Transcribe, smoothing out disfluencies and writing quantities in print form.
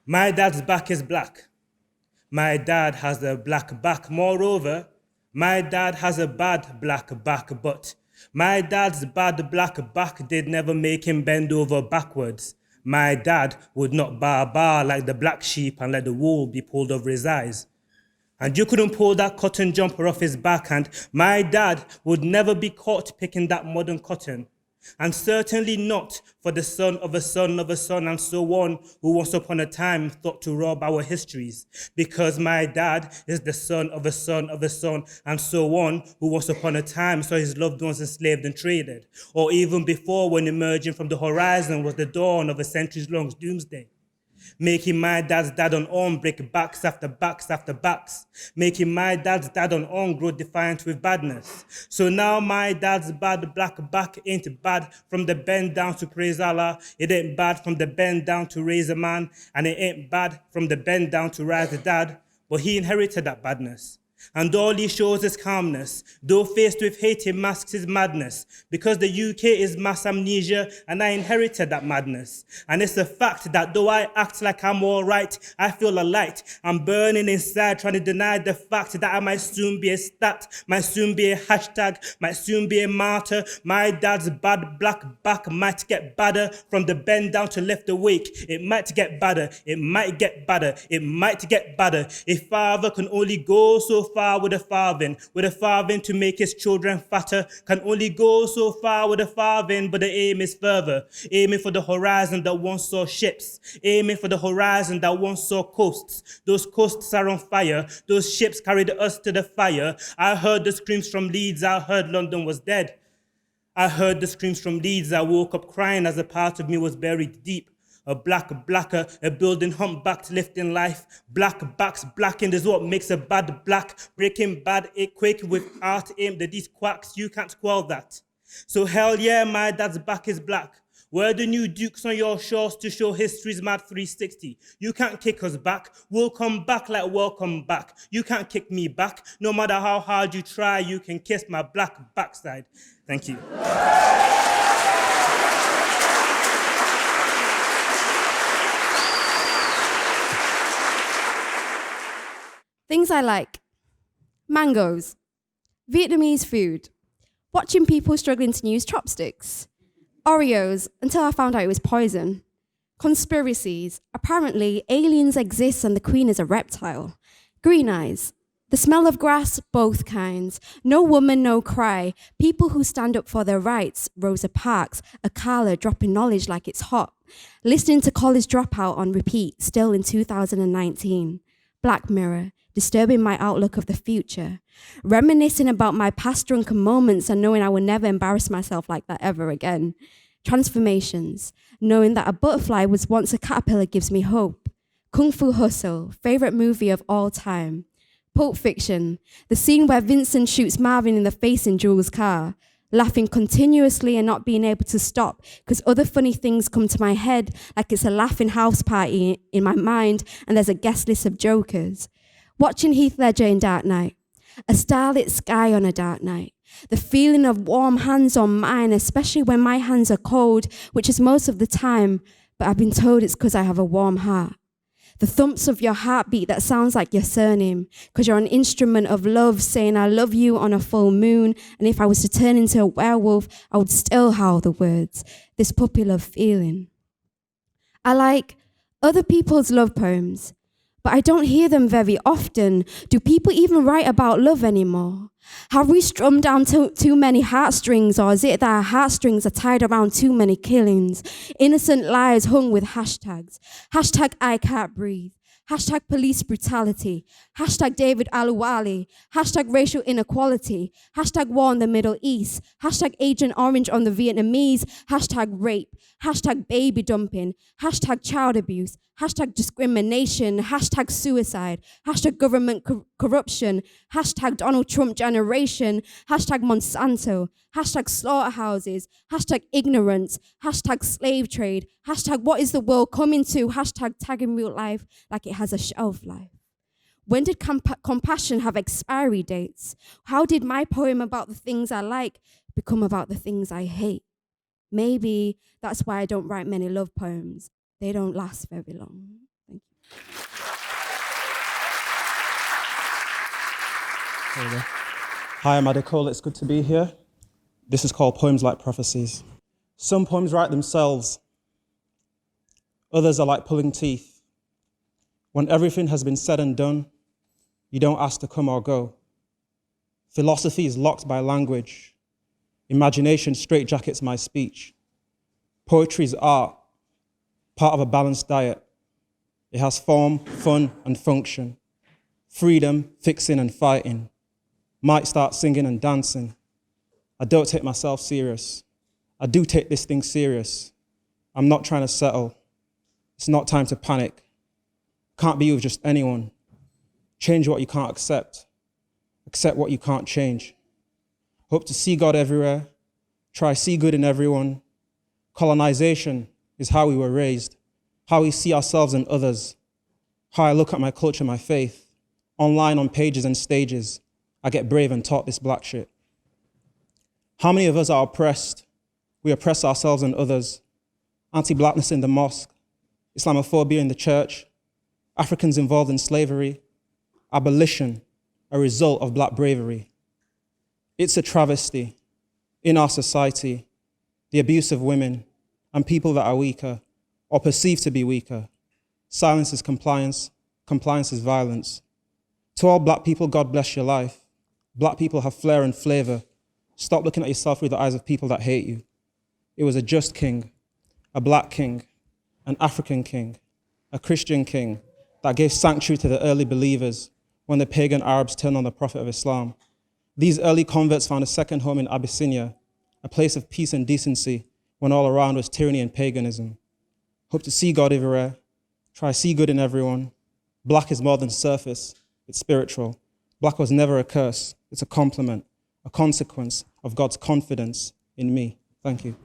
My dad's back is black. My dad has a black back. Moreover, my dad has a bad black back, but my dad's bad black back did never make him bend over backwards. My dad would not bar like the black sheep and let the wool be pulled over his eyes. And you couldn't pull that cotton jumper off his back, and my dad would never be caught picking that modern cotton. And certainly not for the son of a son of a son and so on, who once upon a time thought to rob our histories. Because my dad is the son of a son of a son and so on, who once upon a time saw his loved ones enslaved and traded. Or even before, when emerging from the horizon was the dawn of a centuries-long doomsday. Making my dad's dad unarmed break backs after backs after backs. Making my dad's dad unarmed grow defiant with badness. So now my dad's bad black back ain't bad from the bend down to praise Allah. It ain't bad from the bend down to raise a man. And it ain't bad from the bend down to rise a dad. But he inherited that badness. And all he shows is calmness. Though faced with hate, he masks his madness. Because the UK is mass amnesia, and I inherited that madness. And it's a fact that though I act like I'm all right, I feel a light. I'm burning inside, trying to deny the fact that I might soon be a stat, might soon be a hashtag, might soon be a martyr. My dad's bad black back might get badder from the bend down to left awake. It might get badder, it might get badder, it might get badder. If father can only go so far with a farthing to make his children fatter, can only go so far with a farthing, but the aim is further, aiming for the horizon that once saw ships, aiming for the horizon that once saw coasts. Those coasts are on fire, those ships carried us to the fire. I heard the screams from Leeds, I heard London was dead. I heard the screams from Leeds, I woke up crying as a part of me was buried deep. A blacker, a building humpbacked lifting life. Black backs blackened is what makes a bad black. Breaking bad, it quick with art aimed at these quacks. You can't quell that. So hell yeah, my dad's back is black. We're the new dukes on your shores to show history's mad 360. You can't kick us back. We'll come back like welcome back. You can't kick me back. No matter how hard you try, you can kiss my black backside. Thank you. Things I like: mangoes, Vietnamese food, watching people struggling to use chopsticks, Oreos until I found out it was poison, conspiracies, apparently aliens exist and the queen is a reptile, green eyes, the smell of grass, both kinds, no woman, no cry, people who stand up for their rights, Rosa Parks, Akala dropping knowledge like it's hot, listening to College Dropout on repeat, still in 2019, Black Mirror, disturbing my outlook of the future, reminiscing about my past drunken moments and knowing I will never embarrass myself like that ever again. Transformations, knowing that a butterfly was once a caterpillar gives me hope. Kung Fu Hustle, favorite movie of all time. Pulp Fiction, the scene where Vincent shoots Marvin in the face in Jules' car, laughing continuously and not being able to stop because other funny things come to my head like it's a laughing house party in my mind and there's a guest list of jokers. Watching Heath Ledger in Dark Knight, a starlit sky on a dark night, the feeling of warm hands on mine, especially when my hands are cold, which is most of the time, but I've been told it's because I have a warm heart. The thumps of your heartbeat that sounds like your surname, because you're an instrument of love saying I love you on a full moon, and if I was to turn into a werewolf, I would still howl the words, this puppy love feeling. I like other people's love poems, but I don't hear them very often. Do people even write about love anymore? Have we strummed down too many heartstrings, or is it that our heartstrings are tied around too many killings? Innocent lives hung with hashtags. Hashtag I can't breathe. Hashtag police brutality. Hashtag David Oluwale. Hashtag racial inequality. Hashtag war in the Middle East. Hashtag Agent Orange on the Vietnamese. Hashtag rape. Hashtag baby dumping. Hashtag child abuse. Hashtag discrimination. Hashtag suicide. Hashtag government corruption. Hashtag Donald Trump generation. Hashtag Monsanto. Hashtag slaughterhouses. Hashtag ignorance. Hashtag slave trade. Hashtag what is the world coming to? Hashtag tagging real life like it has a shelf life. When did compassion have expiry dates? How did my poem about the things I like become about the things I hate? Maybe that's why I don't write many love poems. They don't last very long. Thank you. There we go. Hi, I'm Adekola. It's good to be here. This is called Poems Like Prophecies. Some poems write themselves. Others are like pulling teeth. When everything has been said and done, you don't ask to come or go. Philosophy is locked by language. Imagination straitjackets my speech. Poetry is art, part of a balanced diet. It has form, fun, and function. Freedom, fixing, and fighting. Might start singing and dancing. I don't take myself serious. I do take this thing serious. I'm not trying to settle. It's not time to panic. Can't be with just anyone. Change what you can't accept. Accept what you can't change. Hope to see God everywhere. Try see good in everyone. Colonization is how we were raised, how we see ourselves and others, how I look at my culture, my faith. Online, on pages and stages, I get brave and taught this black shit. How many of us are oppressed? We oppress ourselves and others. Anti-blackness in the mosque, Islamophobia in the church, Africans involved in slavery, abolition, a result of black bravery. It's a travesty in our society, the abuse of women and people that are weaker or perceived to be weaker. Silence is compliance, compliance is violence. To all black people, God bless your life. Black people have flair and flavor. Stop looking at yourself through the eyes of people that hate you. It was a just king, a black king, an African king, a Christian king that gave sanctuary to the early believers when the pagan Arabs turned on the Prophet of Islam. These early converts found a second home in Abyssinia, a place of peace and decency when all around was tyranny and paganism. Hope to see God everywhere. Try see good in everyone. Black is more than surface, it's spiritual. Black was never a curse, it's a compliment, a consequence of God's confidence in me. Thank you.